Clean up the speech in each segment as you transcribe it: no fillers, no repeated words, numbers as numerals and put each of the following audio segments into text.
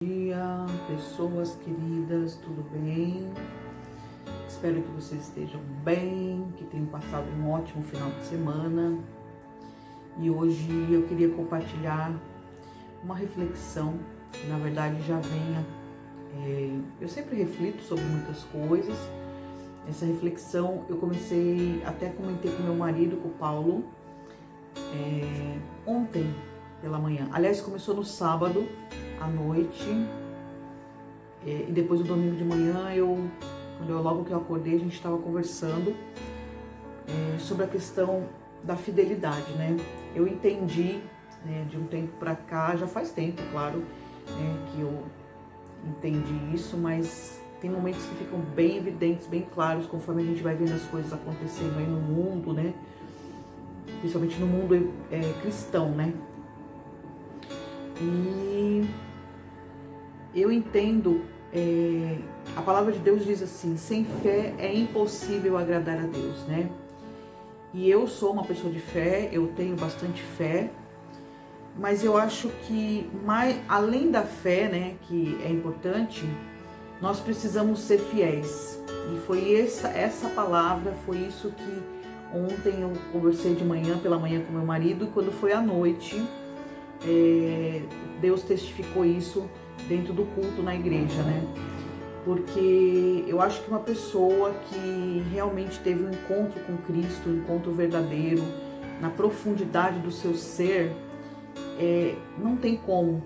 Dia, pessoas queridas, tudo bem? Espero que vocês estejam bem, que tenham passado um ótimo final de semana. E hoje eu queria compartilhar uma reflexão que na verdade já vem. Eu sempre reflito sobre muitas coisas. Essa reflexão eu até comentei com meu marido, com o Paulo, ontem pela manhã. Aliás, começou no sábado à noite e depois no domingo de manhã, logo que eu acordei, a gente estava conversando sobre a questão da fidelidade, né? Eu entendi, de um tempo para cá, já faz tempo, claro, que eu entendi isso, mas tem momentos que ficam bem evidentes, bem claros, conforme a gente vai vendo as coisas acontecendo aí no mundo, né? Principalmente no mundo cristão, né? E eu entendo, a palavra de Deus diz assim: sem fé é impossível agradar a Deus, né? E eu sou uma pessoa de fé, eu tenho bastante fé, mas eu acho que além da fé, né, que é importante, nós precisamos ser fiéis. E foi essa palavra, foi isso que ontem eu conversei pela manhã com meu marido, e quando foi à noite, Deus testificou isso dentro do culto na igreja, né? Porque eu acho que uma pessoa que realmente teve um encontro com Cristo, um encontro verdadeiro, na profundidade do seu ser, não tem como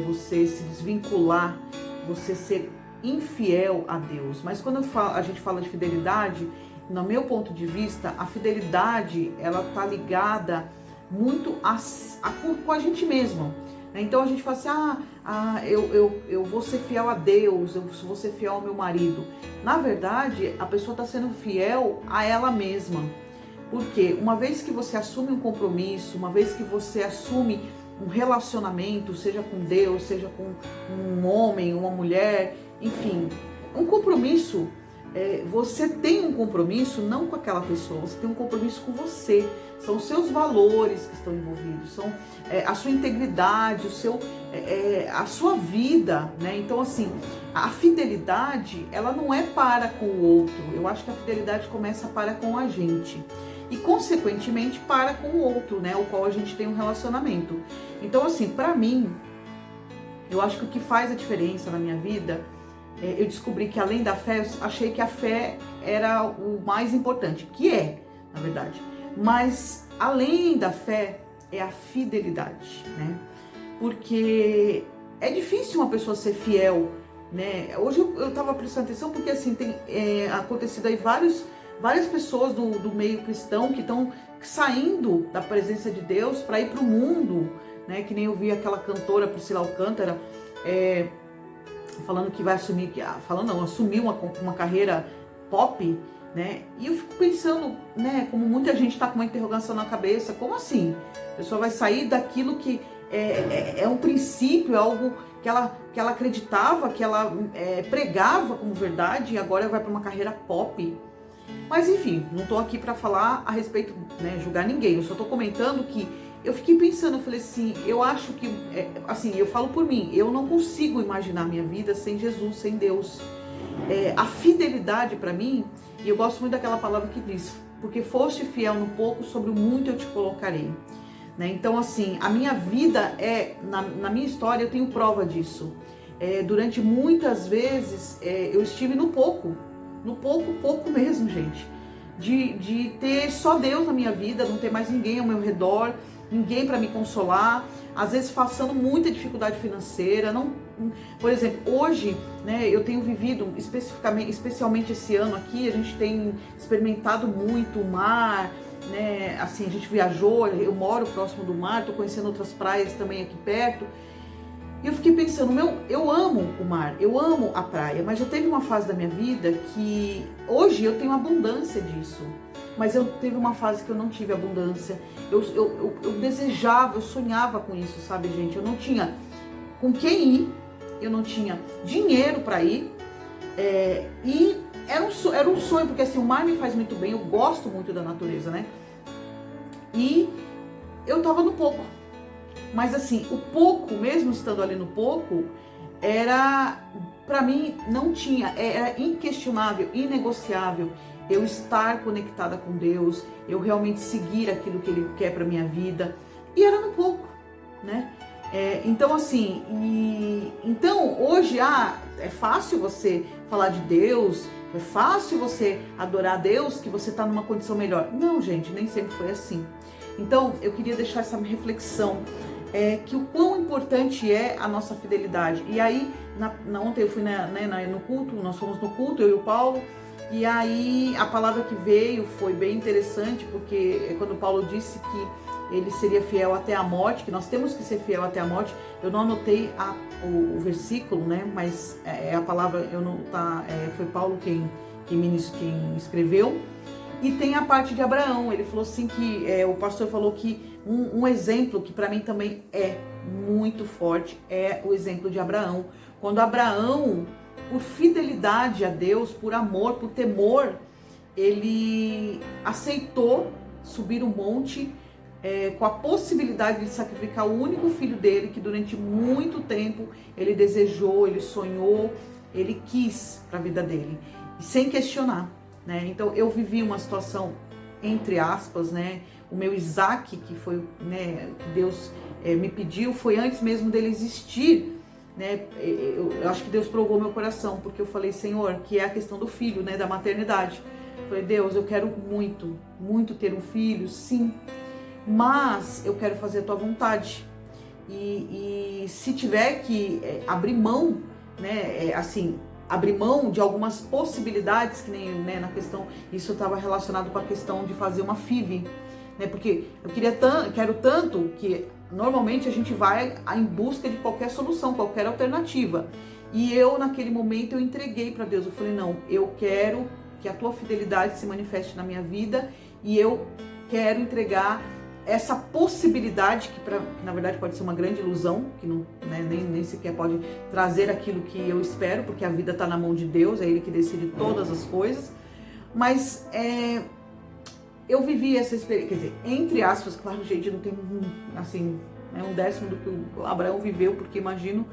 você se desvincular, você ser infiel a Deus. Mas quando a gente fala de fidelidade, no meu ponto de vista, a fidelidade, ela tá ligada muito com a gente mesmo. Então a gente fala assim, eu vou ser fiel a Deus, eu vou ser fiel ao meu marido. Na verdade, a pessoa está sendo fiel a ela mesma. Porque uma vez que você assume um compromisso, uma vez que você assume um relacionamento, seja com Deus, seja com um homem, uma mulher, enfim, um compromisso, você tem um compromisso não com aquela pessoa, você tem um compromisso com você. São os seus valores que estão envolvidos, são a sua integridade, a sua vida, né? Então, assim, a fidelidade, ela não é para com o outro. Eu acho que a fidelidade começa para com a gente e, consequentemente, para com o outro, né? O qual a gente tem um relacionamento. Então, assim, para mim, eu acho que o que faz a diferença na minha vida, eu descobri que além da fé, eu achei que a fé era o mais importante, que na verdade. Mas além da fé é a fidelidade, né? Porque é difícil uma pessoa ser fiel, né? Hoje eu estava prestando atenção porque assim tem acontecido aí várias pessoas do meio cristão que estão saindo da presença de Deus para ir para o mundo, né? Que nem eu vi aquela cantora Priscila Alcântara falando que vai assumir uma carreira pop, né? E eu fico pensando, né, como muita gente está com uma interrogação na cabeça, como assim? A pessoa vai sair daquilo que é um princípio, algo que ela acreditava, que ela pregava como verdade, e agora vai para uma carreira pop. Mas enfim, não estou aqui para falar a respeito, né, julgar ninguém, eu só estou comentando que eu fiquei pensando, eu falei assim, eu acho que, assim, eu falo por mim, eu não consigo imaginar minha vida sem Jesus, sem Deus. A fidelidade para mim, e eu gosto muito daquela palavra que diz, porque foste fiel no pouco, sobre o muito eu te colocarei. Né? Então, assim, a minha vida na minha história eu tenho prova disso. Durante muitas vezes eu estive no pouco mesmo, gente. De ter só Deus na minha vida, não ter mais ninguém ao meu redor, ninguém para me consolar, às vezes passando muita dificuldade financeira. Por exemplo, hoje, né, eu tenho vivido, especialmente esse ano aqui, a gente tem experimentado muito o mar, né, assim, a gente viajou, eu moro próximo do mar, estou conhecendo outras praias também aqui perto, e eu fiquei pensando, eu amo o mar, eu amo a praia, mas já teve uma fase da minha vida que hoje eu tenho abundância disso. Mas eu teve uma fase que eu não tive abundância. Eu desejava, eu sonhava com isso, sabe, gente? Eu não tinha com quem ir, eu não tinha dinheiro para ir. E era um sonho, porque assim, o mar me faz muito bem, eu gosto muito da natureza, né? E eu tava no pouco. Mas assim, o pouco, mesmo estando ali no pouco, era, para mim, não tinha, era inquestionável, inegociável eu estar conectada com Deus, eu realmente seguir aquilo que Ele quer para minha vida, e era no pouco, né? Então assim, então hoje é fácil você falar de Deus, é fácil você adorar a Deus, que você está numa condição melhor. Não, gente, nem sempre foi assim. Então eu queria deixar essa reflexão, que o quão importante é a nossa fidelidade. E aí, ontem eu fui no culto, nós fomos no culto, eu e o Paulo, e aí a palavra que veio foi bem interessante, porque é quando o Paulo disse que ele seria fiel até a morte, que nós temos que ser fiel até a morte. Eu não anotei o versículo, né? Mas a palavra foi Paulo quem escreveu. E tem a parte de Abraão. Ele falou assim que o pastor falou que um exemplo que para mim também é muito forte é o exemplo de Abraão. Quando Abraão, por fidelidade a Deus, por amor, por temor, ele aceitou subir o monte com a possibilidade de sacrificar o único filho dele, que durante muito tempo ele desejou, ele sonhou, ele quis para a vida dele, e sem questionar, né? Então eu vivi uma situação, entre aspas, né? O meu Isaac, que foi, né, que Deus me pediu, foi antes mesmo dele existir, né? Eu acho que Deus provou meu coração, porque eu falei, Senhor, que é a questão do filho, né, da maternidade. Eu falei, Deus, eu quero muito, muito ter um filho, sim, mas eu quero fazer a tua vontade. E se tiver que abrir mão, né, abrir mão de algumas possibilidades, que nem, né, na questão, isso estava relacionado com a questão de fazer uma FIV, né, porque eu quero tanto que normalmente a gente vai em busca de qualquer solução, qualquer alternativa. E eu, naquele momento, eu entreguei para Deus. Eu falei, não, eu quero que a tua fidelidade se manifeste na minha vida, e eu quero entregar essa possibilidade, que na verdade pode ser uma grande ilusão, que não, né, nem sequer pode trazer aquilo que eu espero, porque a vida está na mão de Deus, é Ele que decide todas as coisas. Mas eu vivi essa experiência, quer dizer, entre aspas, claro, gente, não tem assim, um décimo do que o Abraão viveu, porque imagino,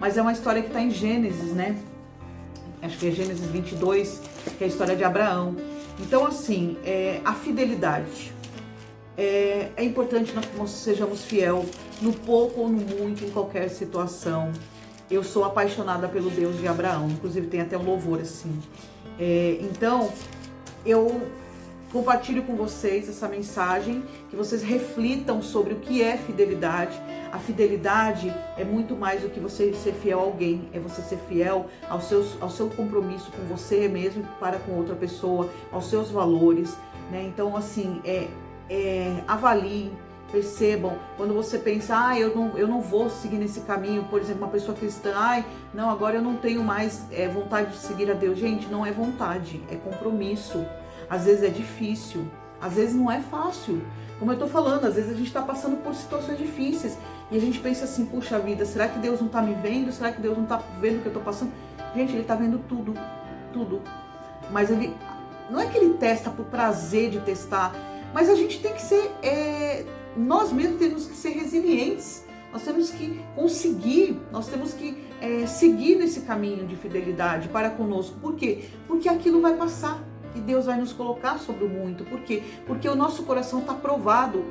mas é uma história que está em Gênesis, né? Acho que é Gênesis 22, que é a história de Abraão. Então, assim, a fidelidade. É importante que nós sejamos fiel no pouco ou no muito, em qualquer situação. Eu sou apaixonada pelo Deus de Abraão, inclusive tem até um louvor assim. Então, eu compartilho com vocês essa mensagem, que vocês reflitam sobre o que é fidelidade. A fidelidade é muito mais do que você ser fiel a alguém, é você ser fiel ao seu compromisso com você mesmo, para com outra pessoa, aos seus valores, né? Então, assim, avaliem, percebam, quando você pensa, eu não vou seguir nesse caminho, por exemplo, uma pessoa cristã, não, agora eu não tenho mais vontade de seguir a Deus. Gente, não é vontade, é compromisso. Às vezes é difícil, às vezes não é fácil. Como eu tô falando, às vezes a gente tá passando por situações difíceis e a gente pensa assim, puxa vida, será que Deus não tá me vendo? Será que Deus não tá vendo o que eu tô passando? Gente, Ele tá vendo tudo, tudo. Mas Ele, não é que Ele testa por prazer de testar, mas a gente tem que ser, nós mesmos temos que ser resilientes, nós temos que conseguir, nós temos que seguir nesse caminho de fidelidade para conosco. Por quê? Porque aquilo vai passar e Deus vai nos colocar sobre o muito. Por quê? Porque o nosso coração está provado,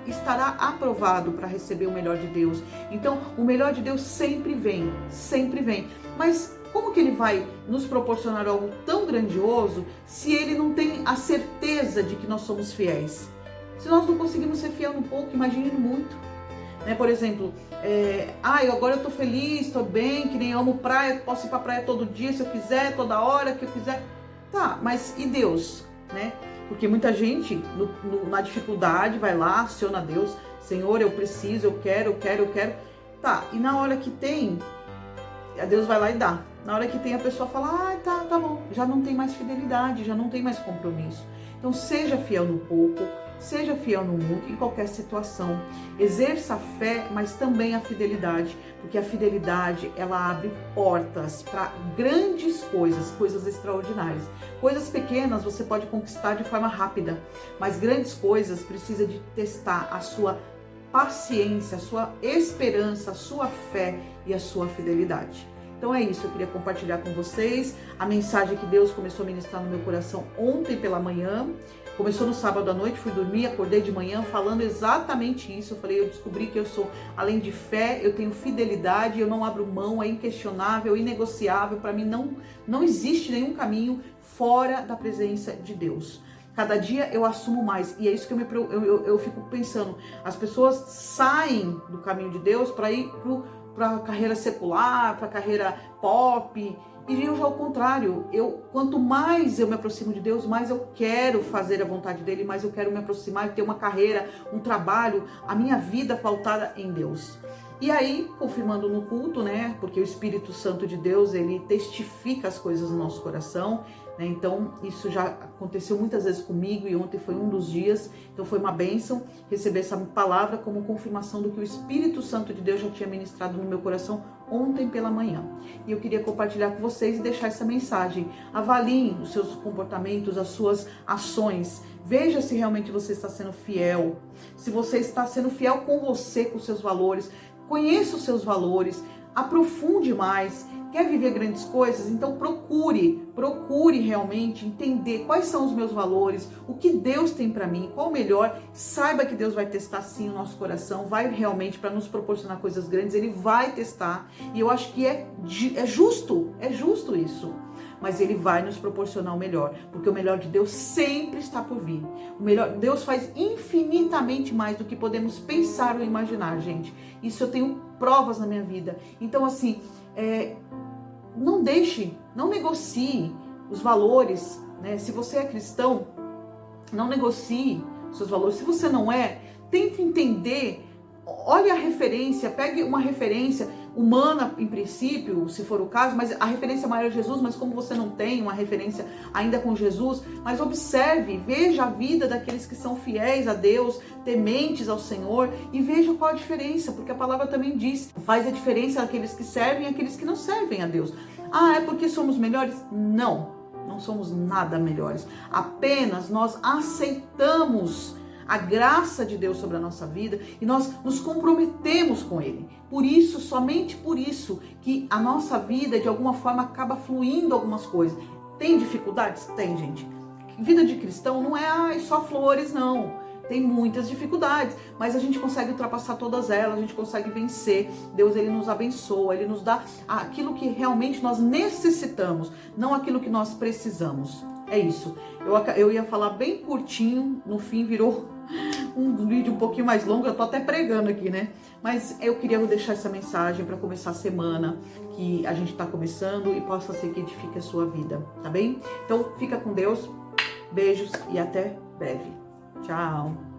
estará aprovado para receber o melhor de Deus. Então, o melhor de Deus sempre vem, sempre vem. Mas como que Ele vai nos proporcionar algo tão grandioso se Ele não tem a certeza de que nós somos fiéis? Se nós não conseguimos ser fiel no pouco, imagine no muito. Né? Por exemplo, agora eu tô feliz, tô bem, que nem amo praia, posso ir pra praia todo dia se eu quiser, toda hora que eu quiser. Tá, mas e Deus? Né? Porque muita gente na dificuldade vai lá, aciona Deus, Senhor, eu preciso, eu quero. Tá, e na hora que tem, Deus vai lá e dá. Na hora que tem, a pessoa fala, tá bom, já não tem mais fidelidade, já não tem mais compromisso. Então seja fiel no pouco, seja fiel no muito, em qualquer situação. Exerça a fé, mas também a fidelidade, porque a fidelidade, ela abre portas para grandes coisas extraordinárias. Coisas pequenas você pode conquistar de forma rápida, mas grandes coisas precisa de testar a sua paciência, a sua esperança, a sua fé e a sua fidelidade. Então é isso, eu queria compartilhar com vocês a mensagem que Deus começou a ministrar no meu coração ontem pela manhã. Começou no sábado à noite, fui dormir, acordei de manhã falando exatamente isso. Eu falei, eu descobri que eu sou, além de fé, eu tenho fidelidade, eu não abro mão, é inquestionável, inegociável. Para mim não existe nenhum caminho fora da presença de Deus. Cada dia eu assumo mais, e é isso que eu fico pensando. As pessoas saem do caminho de Deus para ir para a carreira secular, para a carreira pop, e eu já ao contrário. Quanto mais eu me aproximo de Deus, mais eu quero fazer a vontade dele, mais eu quero me aproximar e ter uma carreira, um trabalho, a minha vida pautada em Deus. E aí, confirmando no culto, né? Porque o Espírito Santo de Deus, ele testifica as coisas no nosso coração, né? Então, isso já aconteceu muitas vezes comigo e ontem foi um dos dias. Então, foi uma bênção receber essa palavra como confirmação do que o Espírito Santo de Deus já tinha ministrado no meu coração ontem pela manhã. E eu queria compartilhar com vocês e deixar essa mensagem. Avaliem os seus comportamentos, as suas ações. Veja se realmente você está sendo fiel. Se você está sendo fiel com você, com os seus valores. Conheça os seus valores, aprofunde mais. Quer viver grandes coisas? Então procure realmente entender quais são os meus valores, o que Deus tem para mim, qual o melhor. Saiba que Deus vai testar sim o nosso coração, vai realmente para nos proporcionar coisas grandes, Ele vai testar. E eu acho que é justo isso. Mas Ele vai nos proporcionar o melhor, porque o melhor de Deus sempre está por vir. O melhor, Deus faz infinitamente mais do que podemos pensar ou imaginar, gente. Isso eu tenho provas na minha vida. Então, assim, não negocie os valores, né? Se você é cristão, não negocie os seus valores. Se você não é, tente entender. Olhe a referência, pegue uma referência humana, em princípio, se for o caso, mas a referência maior é Jesus. Mas como você não tem uma referência ainda com Jesus, mas observe, veja a vida daqueles que são fiéis a Deus, tementes ao Senhor, e veja qual a diferença, porque a palavra também diz, faz a diferença aqueles que servem e aqueles que não servem a Deus. Ah, é porque somos melhores? Não somos nada melhores, apenas nós aceitamos a graça de Deus sobre a nossa vida e nós nos comprometemos com Ele. Por isso, somente por isso, que a nossa vida de alguma forma acaba fluindo algumas coisas. Tem dificuldades? Tem, gente. Vida de cristão não é só flores, não. Tem muitas dificuldades, mas a gente consegue ultrapassar todas elas, a gente consegue vencer. Deus, Ele nos abençoa, Ele nos dá aquilo que realmente nós necessitamos, não aquilo que nós precisamos. É isso. Eu ia falar bem curtinho, no fim virou um vídeo um pouquinho mais longo, eu tô até pregando aqui, né? Mas eu queria deixar essa mensagem para começar a semana que a gente tá começando e possa ser que edifique a sua vida, tá bem? Então fica com Deus, beijos e até breve. Tchau!